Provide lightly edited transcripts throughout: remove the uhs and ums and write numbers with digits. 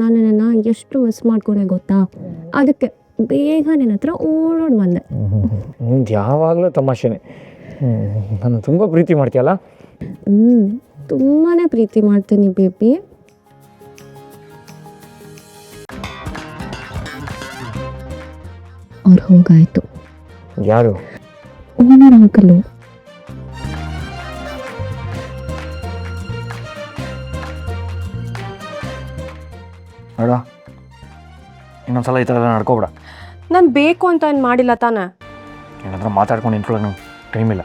ನಾನು ನಿನ್ನ ಎಷ್ಟು ಮಿಸ್ ಮಾಡ್ಕೊಂಡೆ ಗೊತ್ತಾ, ಅದಕ್ಕೆ ಬೇಗ ನಿನ್ನ ಹತ್ರ ಓಡೋಡಿ ಬಂದೆ. ನಿಂದು ಯಾವಾಗಲೂ ತಮಾಷೆನೆ. ನಾನು ತುಂಬ ಪ್ರೀತಿ ಮಾಡ್ತೀಯಲ್ಲ. ತುಂಬಾ ಪ್ರೀತಿ ಮಾಡ್ತೀನಿ ಬೇಬಿ. ಅವ್ರು ಹೋಗಾಯ್ತು. ಯಾರು? Owner uncle. ನೋಡ, ಇನ್ನೊಂದ್ಸಲ ಈ ಥರ ಎಲ್ಲ ನಡ್ಕೋಬೇಡ. ನಾನು ಬೇಕು ಅಂತ ಏನು ಮಾಡಿಲ್ಲ ತಾನೇ. ಏನಾದರೂ ಮಾತಾಡ್ಕೊಂಡು ನಿಂತ್ಕೊಳ್ಳೋಕೆ ನಂಗೆ ಟೈಮ್ ಇಲ್ಲ,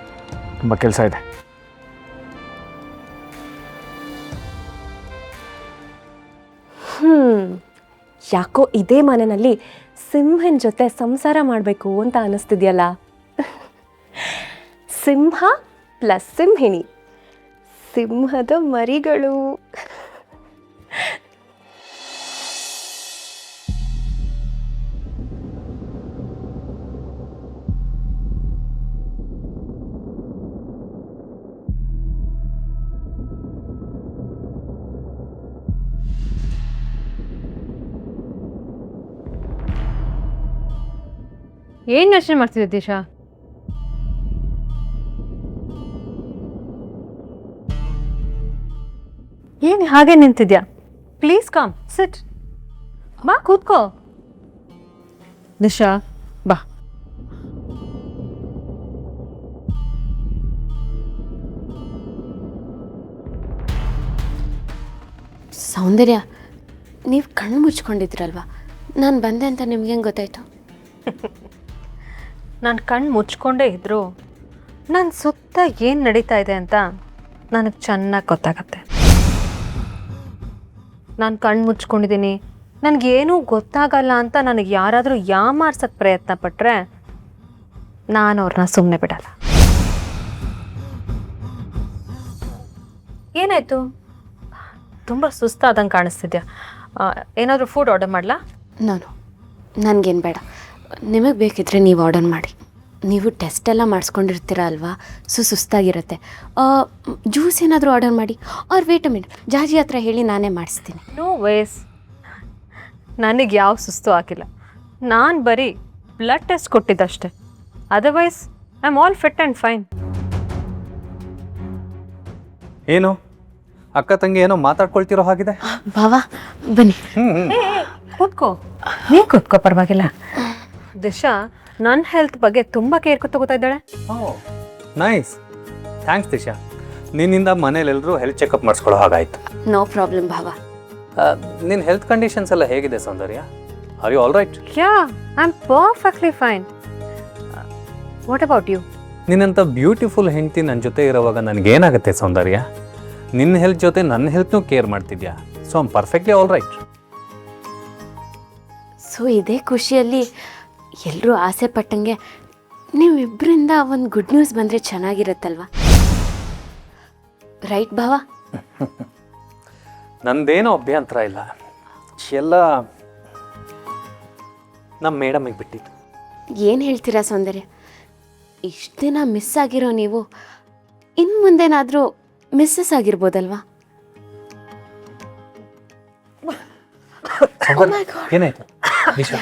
ತುಂಬ ಕೆಲಸ ಇದೆ. ಯಾಕೋ ಇದೇ ಮನೆಯಲ್ಲಿ ಸಿಂಹನ ಜೊತೆ ಸಂಸಾರ ಮಾಡಬೇಕು ಅಂತ ಅನ್ನಿಸ್ತಿದೆಯಲ್ಲ. ಸಿಂಹ ಪ್ಲಸ್ ಸಿಂಹಿಣಿ, ಸಿಂಹದ ಮರಿಗಳು. ಏನು ಯೋಚನೆ ಮಾಡ್ತಿದ್ದೆ ದಿಶಾ? ಏನು ಹಾಗೆ ನಿಂತಿದ್ಯಾ? ಪ್ಲೀಸ್ ಕಮ್ ಸಿಟ್. ಬಾ ಕೂತ್ಕೋ. ದಿಶಾ ಬಾ. ಸೌಂದರ್ಯ, ನೀವು ಕಣ್ಣು ಮುಚ್ಕೊಂಡಿದ್ರಲ್ವಾ, ನಾನು ಬಂದೆ ಅಂತ ನಿಮ್ಗೆ ಹೆಂಗೆ ಗೊತ್ತಾಯ್ತು? ನಾನು ಕಣ್ಣು ಮುಚ್ಕೊಂಡೇ ಇದ್ದರು ನನ್ನ ಸುತ್ತ ಏನು ನಡೀತಾ ಇದೆ ಅಂತ ನನಗೆ ಚೆನ್ನಾಗಿ ಗೊತ್ತಾಗತ್ತೆ. ನಾನು ಕಣ್ಣು ಮುಚ್ಕೊಂಡಿದ್ದೀನಿ, ನನಗೇನೂ ಗೊತ್ತಾಗಲ್ಲ ಅಂತ ನನಗೆ ಯಾರಾದರೂ ಯಾಮಾರ್ಸೋಕ್ಕೆ ಪ್ರಯತ್ನ ಪಟ್ಟರೆ ನಾನು ಅವ್ರನ್ನ ಸುಮ್ಮನೆ ಬಿಡಲ್ಲ. ಏನಾಯಿತು? ತುಂಬ ಸುಸ್ತಾದಂಗೆ ಕಾಣಿಸ್ತಿದ್ಯಾ. ಏನಾದರೂ ಫುಡ್ ಆರ್ಡರ್ ಮಾಡಲಾ? ನನಗೇನು ಬೇಡ. ನಿಮಗೆ ಬೇಕಿದ್ರೆ ನೀವು ಆರ್ಡರ್ ಮಾಡಿ. ನೀವು ಟೆಸ್ಟ್ ಎಲ್ಲ ಮಾಡಿಸ್ಕೊಂಡಿರ್ತೀರ ಅಲ್ವಾ, ಸುಸ್ತಾಗಿರುತ್ತೆ. ಜ್ಯೂಸ್ ಏನಾದರೂ ಆರ್ಡರ್ ಮಾಡಿ. ಅವ್ರು ವೇಟ್ ಅ ಮಿನಿಟ್, ಜಾಜಿ ಹತ್ರ ಹೇಳಿ ನಾನೇ ಮಾಡಿಸ್ತೀನಿ. ನೋ ವೇಸ್, ನನಗೆ ಯಾವ ಸುಸ್ತು ಆಗಿಲ್ಲ. ನಾನು ಬರೀ ಬ್ಲಡ್ ಟೆಸ್ಟ್ ಕೊಟ್ಟಿದ್ದಷ್ಟೆ. Otherwise I am all fit and fine. ಏನು ಅಕ್ಕ ತಂಗಿ ಏನೋ ಮಾತಾಡ್ಕೊಳ್ತಿರೋ ಹಾಗಿದೆ. ಬಾವಾ ಬನ್ನಿ. ಕೂತ್ಕೋ, ನೀ ಕೂತ್ಕೋ, ಪರವಾಗಿಲ್ಲ. ದಿಶಾ ನನ್ನ ಹೆಲ್ತ್ ಬಗ್ಗೆ ತುಂಬ ಕೇರ್ ತಗೋತಾ ಇದ್ದಾಳೆ. Nice, thanks Disha. ನಿನ್ನಿಂದ ಮನೇಲೆಲ್ಲರೂ ಹೆಲ್ತ್ ಚೆಕಪ್ ಮಾಡಿಸ್ಕೊಳ್ಳೋ ಹಾಗಾಯ್ತು. ನೋ ಪ್ರಾಬ್ಲಮ್ ಭಾವ. ನಿನ್ನ ಹೆಲ್ತ್ ಕಂಡೀಷನ್ಸ್ ಎಲ್ಲ ಹೇಗಿದೆ Soundarya? Are you all right? Yeah, I am perfectly fine. What about you? ನಿನ್ನಂಥ ಬ್ಯೂಟಿಫುಲ್ ಹೆಂಡತಿ ನನ್ನ ಜೊತೆ ಇರೋವಾಗ ನನಗೇನಾಗುತ್ತೆ ಸೌಂದರ್ಯ? ನಿನ್ನ ಹೆಲ್ತ್ ಜೊತೆ ನನ್ನ ಹೆಲ್ತ್ನೂ ಕೇರ್ ಮಾಡ್ತಿದ್ಯಾ. So I'm perfectly all right. So ಇದೇ ಖುಷಿಯಲ್ಲಿ ಎಲ್ಲರೂ ಆಸೆ ಪಟ್ಟಂಗೆ ನೀವಿಬ್ಬರಿಂದ ಒಂದು ಗುಡ್ ನ್ಯೂಸ್ ಬಂದರೆ ಚೆನ್ನಾಗಿರುತ್ತಲ್ವ? ರೈಟ್ ಭಾವ? ನಂದೇನೋ ಅಭ್ಯಂತರ ಇಲ್ಲ, ಎಲ್ಲ ನಮ್ಮ ಮೇಡಮಿಗೆ ಬಿಟ್ಟಿದ್ದು. ಏನು ಹೇಳ್ತೀರಾ ಸೌಂದರ್ಯ? ಇಷ್ಟು ದಿನ ಮಿಸ್ ಆಗಿರೋ ನೀವು ಇನ್ನು ಮುಂದೇನಾದರೂ ಮಿಸ್ಸಸ್ ಆಗಿರ್ಬೋದಲ್ವಾ? ಏನಾಯ್ತು ದಿಶಾ?